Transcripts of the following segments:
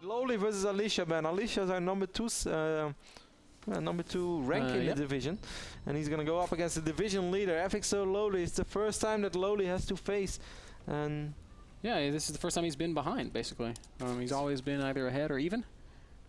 LoWeLy versus Alicia, man. Alicia's our number 2 rank in the division, and he's gonna go up against the division leader, FXO LoWeLy. It's the first time that LoWeLy has to face, and yeah, this is the first time he's been behind, basically. He's always been either ahead or even.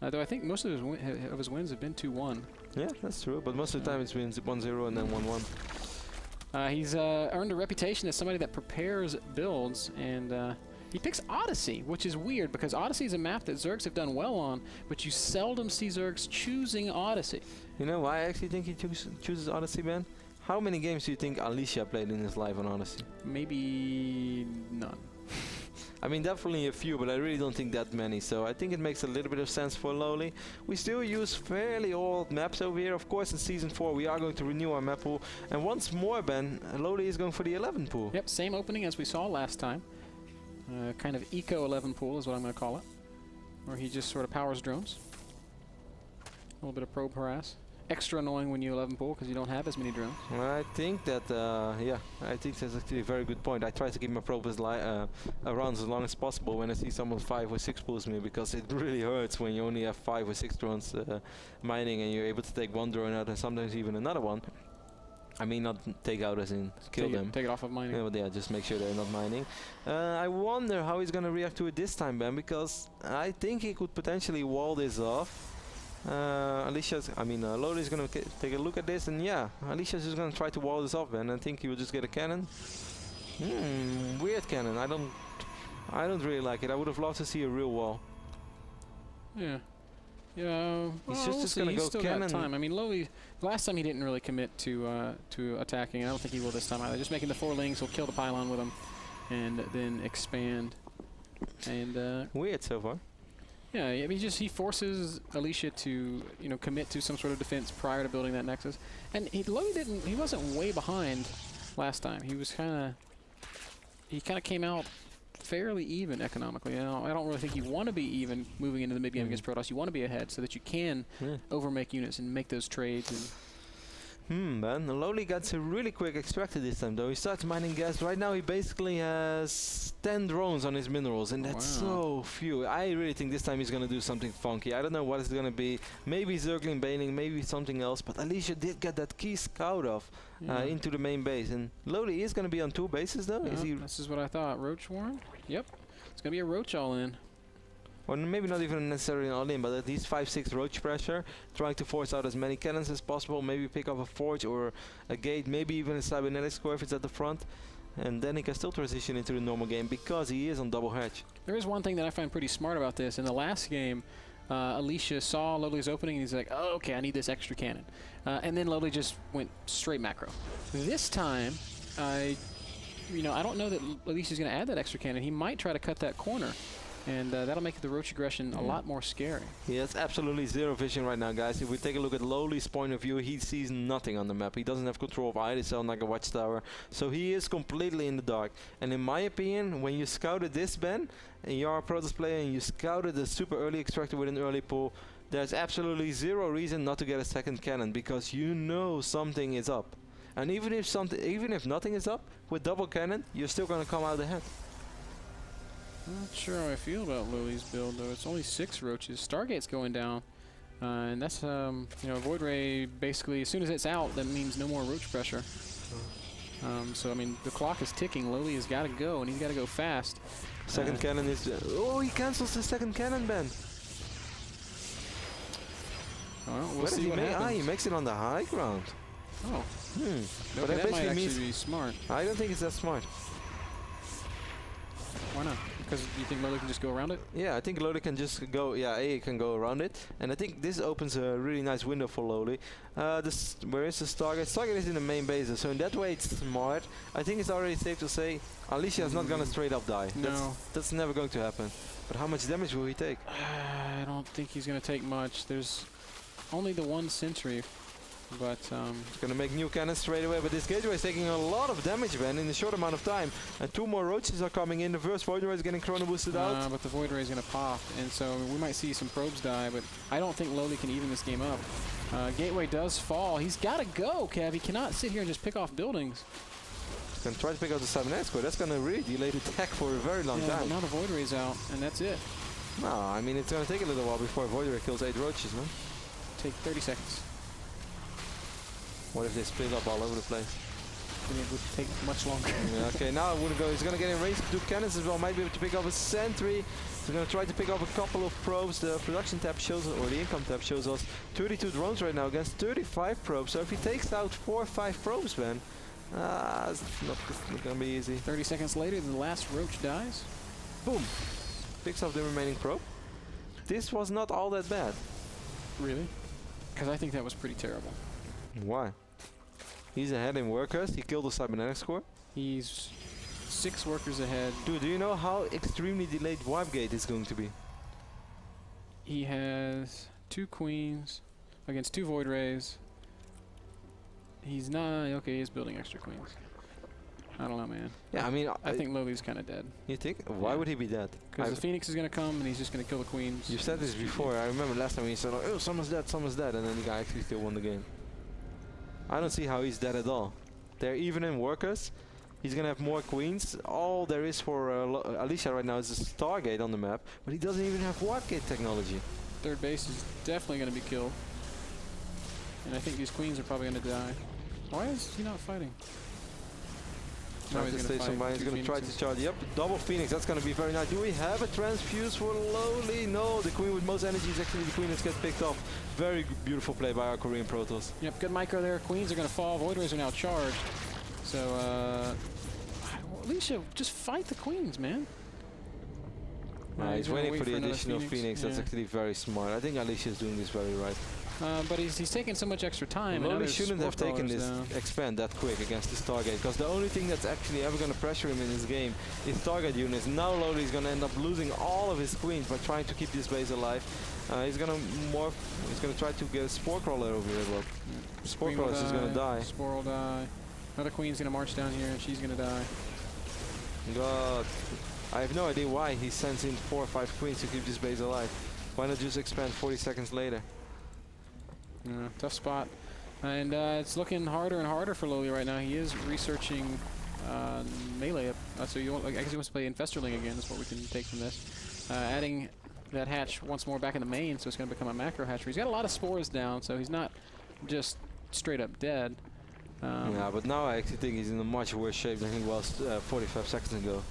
Though I think most of his wins have been 2-1. Yeah, that's true. But most of the time it's been 1-0 and then 1-1. He's earned a reputation as somebody that prepares builds, and he picks Odyssey, which is weird because Odyssey is a map that Zergs have done well on, but you seldom see Zergs choosing Odyssey. You know why I actually think he chooses Odyssey, man? How many games do you think Alicia played in his life on Odyssey? Maybe none. I mean, definitely a few, but I really don't think that many. So I think it makes a little bit of sense for LoWeLy. We still use fairly old maps over here. Of course, in Season 4, we are going to renew our map pool. And once more, Ben, LoWeLy is going for the 11 pool. Yep, same opening as we saw last time. Kind of eco 11 pool is what I'm going to call it. Where he just sort of powers drones. A little bit of probe harass. Extra annoying when you 11 pool because you don't have as many drones. I think that, yeah, I think that's actually a very good point. I try to keep my probes around as long as possible when I see someone 5 or 6 pulls me, because it really hurts when you only have 5 or 6 drones mining and you're able to take one drone out and sometimes even another one. I mean, not take out as in kill them. Take it off of mining. Yeah, but yeah, just make sure they're not mining. I wonder how he's going to react to it this time, Ben, because I think he could potentially wall this off. LoWeLy's gonna take a look at this, and yeah, Alicia's just gonna try to wall this off, man. I think he will just get a cannon. Weird cannon. I don't really like it. I would have loved to see a real wall. Yeah. Yeah. He's well, just gonna go still cannon. got time. I mean, LoWeLy, last time he didn't really commit to attacking. I don't think he will this time either. Just making the 4 lings, he'll kill the pylon with them, and then expand. And weird so far. Yeah, I mean, he forces Alicia to, commit to some sort of defense prior to building that nexus. And LoWeLy he wasn't way behind last time. He kind of came out fairly even economically. I don't really think you want to be even moving into the mid game against Protoss. You want to be ahead so that you can overmake units and make those trades. And man, LoWeLy gets a really quick extractor this time, though. He starts mining gas. Right now he basically has 10 drones on his minerals, and that's so few. I really think this time he's going to do something funky. I don't know what it's going to be. Maybe Zergling Baning, maybe something else, but Alicia did get that key scout off into the main base. And LoWeLy is going to be on 2 bases, though. This is what I thought. Roach Warren? Yep. It's going to be a Roach all-in. Or maybe not even necessarily an all-in, but at least 5-6 roach pressure, trying to force out as many cannons as possible, maybe pick up a forge or a gate, maybe even a cybernetics core if it's at the front, and then he can still transition into the normal game because he is on double hedge. There is one thing that I find pretty smart about this. In the last game, Alicia saw LoWeLy's opening and he's like, oh, okay, I need this extra cannon. And then LoWeLy just went straight macro. This time, I don't know that Alicia's going to add that extra cannon. He might try to cut that corner. And that'll make the roach aggression a lot more scary. He has absolutely zero vision right now, guys. If we take a look at LoWeLy's point of view, he sees nothing on the map. He doesn't have control of either cell like a watchtower. So he is completely in the dark. And in my opinion, when you scouted this, Ben, and you're a Protoss player and you scouted the super early extractor with an early pull, there's absolutely zero reason not to get a second cannon, because you know something is up. And even if nothing is up, with double cannon, you're still going to come out ahead. I'm not sure how I feel about LoWeLy's build, though. It's only 6 roaches. Stargate's going down, and that's Void Ray. Basically, as soon as it's out, that means no more roach pressure. So I mean, the clock is ticking. LoWeLy has got to go, and he's got to go fast. Second cannon is. Oh, he cancels the second cannon, Ben. Well, we'll see what happens. He makes it on the high ground. Oh. But that might basically means be smart. I don't think it's that smart. Why not? Because you think LoWeLy can just go around it? Yeah, I think LoWeLy can just go. Yeah, he can go around it, and I think this opens a really nice window for LoWeLy. Where is the Stargate? Stargate is in the main base, so in that way it's smart. I think it's already safe to say Alicia is not gonna straight up die. No, that's never going to happen. But how much damage will he take? I don't think he's gonna take much. There's only the 1 sentry. But it's gonna make new cannons straight away, but this gateway is taking a lot of damage, Ben, in a short amount of time. And 2 more roaches are coming in. The first Void Ray is getting chrono boosted out. But the Void Ray is gonna pop, and so we might see some probes die, but I don't think LoWeLy can even this game up. Gateway does fall. He's gotta go, Kev. He cannot sit here and just pick off buildings. He's gonna try to pick out the cybernetics core. That's gonna really delay the attack for a very long time. But now the Void Ray's out, and that's it. No, I mean, it's gonna take a little while before Void Ray kills 8 roaches, no? Take 30 seconds. What if they split up all over the place? Then it would take much longer. Yeah, okay, now it wouldn't go. He's gonna get in range to do cannons as well. Might be able to pick up a sentry. He's gonna try to pick up a couple of probes. The production tab shows, or the income tab shows us 32 drones right now against 35 probes. So if he takes out 4 or 5 probes, man, it's not gonna be easy. 30 seconds later, the last roach dies. Boom! Picks up the remaining probe. This was not all that bad. Really? Because I think that was pretty terrible. Why? He's ahead in workers. He killed the cybernetics core. He's 6 workers ahead. Dude, do you know how extremely delayed wipe gate is going to be? He has 2 queens against 2 void rays. He's not okay. He's building extra queens. I don't know, man. Yeah, I mean, I think Lowly's kind of dead. You think? Why would he be dead? Because the Phoenix is gonna come and he's just gonna kill the queens. You said this before. I remember last time you said, like, "Oh, someone's dead," and then the guy actually still won the game. I don't see how he's dead at all. They're even in workers. He's gonna have more queens. All there is for Alicia right now is a Stargate on the map, but he doesn't even have wipe gate technology. Third base is definitely gonna be killed, and I think these queens are probably gonna die. Why is he not fighting? Trying to stay somebody. He's going to try to charge. Yep, double Phoenix. That's going to be very nice. Do we have a transfuse for LoWeLy? No, the queen with most energy is actually the queen that gets picked off. Very beautiful play by our Korean Protoss. Yep, good micro there. Queens are going to fall. Void Rays are now charged. So, Alicia, just fight the queens, man. He's waiting for the additional Phoenix. That's actually very smart. I think Alicia is doing this very right. But he's taking so much extra time. LoWeLy shouldn't have taken this expand that quick against this Stargate, because the only thing that's actually ever going to pressure him in this game is Stargate units. Now LoWeLy is going to end up losing all of his queens by trying to keep this base alive. He's going to morph. He's going to try to get a Spore Crawler over here as well. Yeah. Spore Crawler is going to die. Spore will die. Another queen's going to march down here, and she's going to die. God, I have no idea why he sends in 4 or 5 queens to keep this base alive. Why not just expand 40 seconds later? Yeah, tough spot. And it's looking harder and harder for LoWeLy right now. He is researching melee. So I guess he wants to play Infesterling again, is what we can take from this. Adding that hatch once more back in the main, so it's going to become a macro hatchery. He's got a lot of spores down, so he's not just straight up dead. Yeah, but now I actually think he's in a much worse shape than he was 45 seconds ago.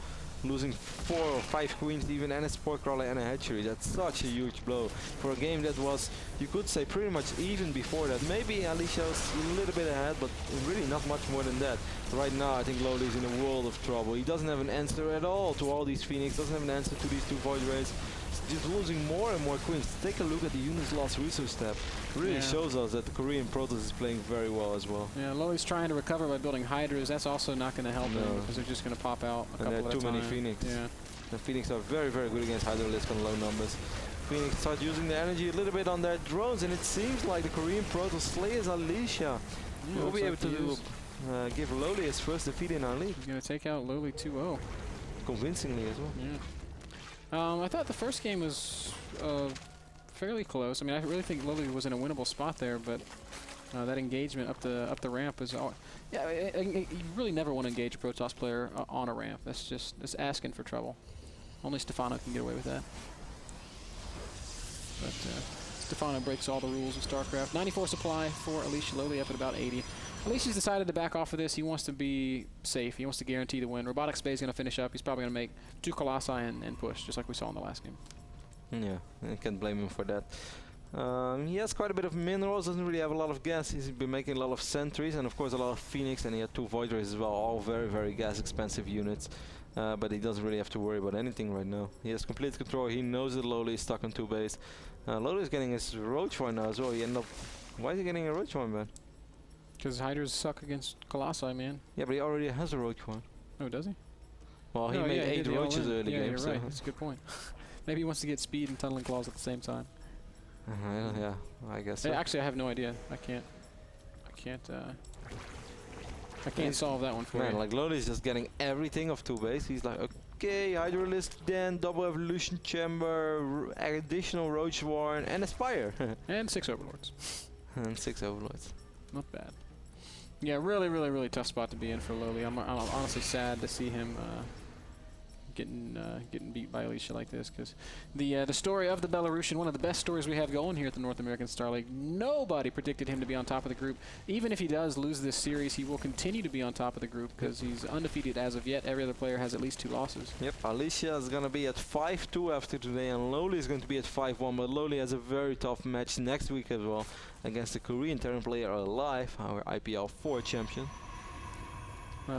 Losing 4 or 5 queens even, and a Spore Crawler and a hatchery. That's such a huge blow for a game that was, you could say, pretty much even before that. Maybe Alicia was a little bit ahead, but really not much more than that. Right now I think LoWeLy is in a world of trouble. He doesn't have an answer at all to all these Phoenix, doesn't have an answer to these 2 Void Rays. Just losing more and more queens. Take a look at the unit's lost resource tab. Really shows us that the Korean Protoss is playing very well as well. Yeah, LoWeLy's trying to recover by building Hydras. That's also not going to help him, because they're just going to pop out a couple at a time. And there are too many Phoenix. Yeah. The Phoenix are very, very good against Hydralisk on low numbers. Phoenix start using the energy a little bit on their drones, and it seems like the Korean Protoss slayers Alicia will be able to give LoWeLy his first defeat in our league. He's going to take out LoWeLy 2-0. Convincingly as well. Yeah. I thought the first game was fairly close. I mean, I really think LoWeLy was in a winnable spot there, but that engagement up the ramp is all. Yeah, you really never want to engage a Protoss player on a ramp. That's asking for trouble. Only Stefano can get away with that. But Stefano breaks all the rules of StarCraft. 94 supply for Alicia. LoWeLy up at about 80. Alicia's decided to back off of this. He wants to be safe. He wants to guarantee the win. Robotics Bay is going to finish up. He's probably going to make 2 Colossi and push, just like we saw in the last game. Yeah, I can't blame him for that. He has quite a bit of minerals, doesn't really have a lot of gas. He's been making a lot of sentries and of course a lot of Phoenix, and he had 2 Void Rays as well, all very, very gas expensive units. But he doesn't really have to worry about anything right now. He has complete control. He knows that LoWeLy is stuck on 2 base. LoWeLy is getting his Roach One now as well. He ended up... Why is he getting a Roach One, man? Because Hydras suck against Colossi, man. Yeah, but he already has a Roach One. Oh, does he? Well, he made 8 roaches early game. Yeah, you're right. That's a good point. Maybe he wants to get speed and tunneling claws at the same time. Yeah, I guess so. Actually, I have no idea. I can't solve that one for you. Man, like LoWeLy is just getting everything off 2 base. He's like, okay, Hydralisk, then double evolution chamber, additional Roach Warren, and Aspire. And 6 Overlords. And 6 Overlords. Not bad. Yeah, really, really, really tough spot to be in for LoWeLy. I'm honestly sad to see him getting beat by Alicia like this, because the story of the Belarusian, one of the best stories we have going here at the North American Star League. Nobody predicted him to be on top of the group. Even if he does lose this series, he will continue to be on top of the group because he's undefeated as of yet. Every other player has at least 2 losses. Yep, Alicia is going to be at 5-2 after today, and LoWeLy is going to be at 5-1, but LoWeLy has a very tough match next week as well against the Korean Terran player Alive, our IPL 4 champion. Yeah,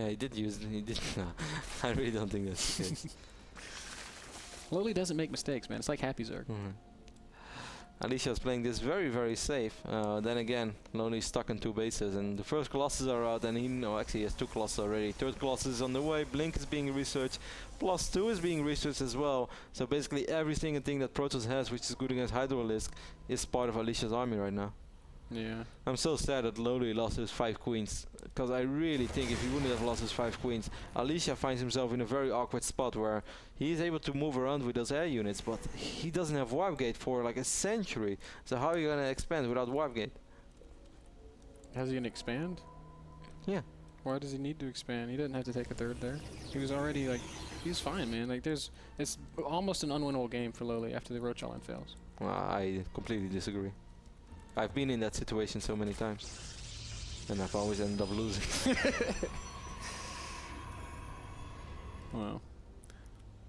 he did use it. He did. No, I really don't think that's the case. LoWeLy doesn't make mistakes, man. It's like Happy Zerg. Alicia is playing this very, very safe. Then again, LoWeLy is stuck in 2 bases, and the first Colossus are out, and actually he has 2 Colossus already. Third Colossus is on the way. Blink is being researched. +2 is being researched as well. So basically every single thing that Protoss has, which is good against Hydralisk, is part of Alicia's army right now. Yeah. I'm so sad that LoWeLy lost his 5 queens, because I really think if he wouldn't have lost his 5 queens, Alicia finds himself in a very awkward spot where he is able to move around with those air units, but he doesn't have Warp Gate for like a century. So how are you gonna expand without Warp Gate? How's he gonna expand? Yeah. Why does he need to expand? He doesn't have to take a 3rd there. He was already like, he's fine, man. Like it's almost an unwinnable game for LoWeLy after the Roach Island fails. Well, I completely disagree. I've been in that situation so many times, and I've always ended up losing. Wow.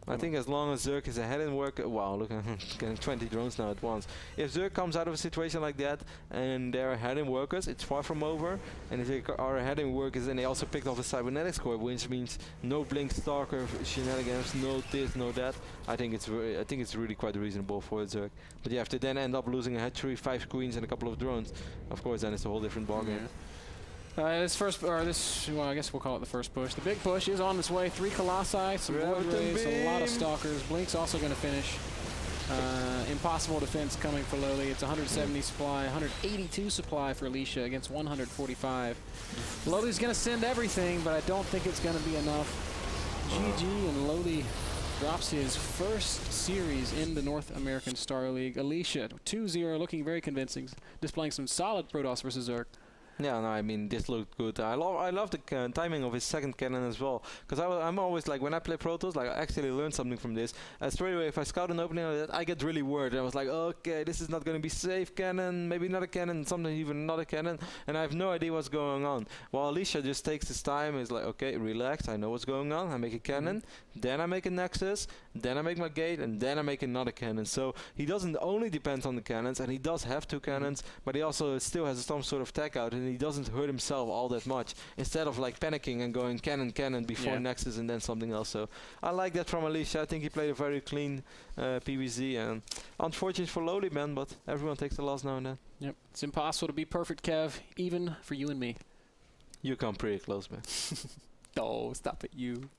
I think as long as Zerg is ahead in work, wow, look, I'm getting 20 drones now at once. If Zerg comes out of a situation like that and they're ahead in workers, it's far from over. And if they are ahead in workers and they also picked off a cybernetics core, which means no blink stalker shenanigans, no this, no that, I think it's really quite reasonable for Zerg. But yeah, if they then end up losing a hatchery, 5 queens and a couple of drones, of course then it's a whole different ballgame. Yeah. Well, I guess we'll call it the first push. The big push is on its way. 3 Colossi, some Void Rays, a lot of Stalkers. Blink's also going to finish. Impossible defense coming for LoWeLy. It's 170 supply, 182 supply for Alicia against 145. LoWeLy's going to send everything, but I don't think it's going to be enough. GG, and LoWeLy drops his first series in the North American Star League. Alicia, 2-0, looking very convincing, displaying some solid Protoss versus Zerg. Yeah, no, I mean, this looked good. I love the timing of his second cannon as well, because I'm always like, when I play Protoss, like I actually learned something from this. Straight away, if I scout an opening like that, I get really worried. I was like, okay, this is not going to be safe cannon, maybe not a cannon, sometimes even not a cannon, and I have no idea what's going on. While Alicia just takes his time, is like, okay, relax, I know what's going on. I make a cannon, then I make a nexus, then I make my gate, and then I make another cannon. So he doesn't only depend on the cannons, and he does have 2 cannons, but he also still has some sort of tech out, and he doesn't hurt himself all that much, instead of like panicking and going cannon before Nexus and then something else. So I like that from Alicia. I think he played a very clean PvZ, and unfortunate for LoWeLy, man, but everyone takes a loss now and then. Yep, it's impossible to be perfect, Kev, even for you and me. You come pretty close, man. Oh, stop it, you.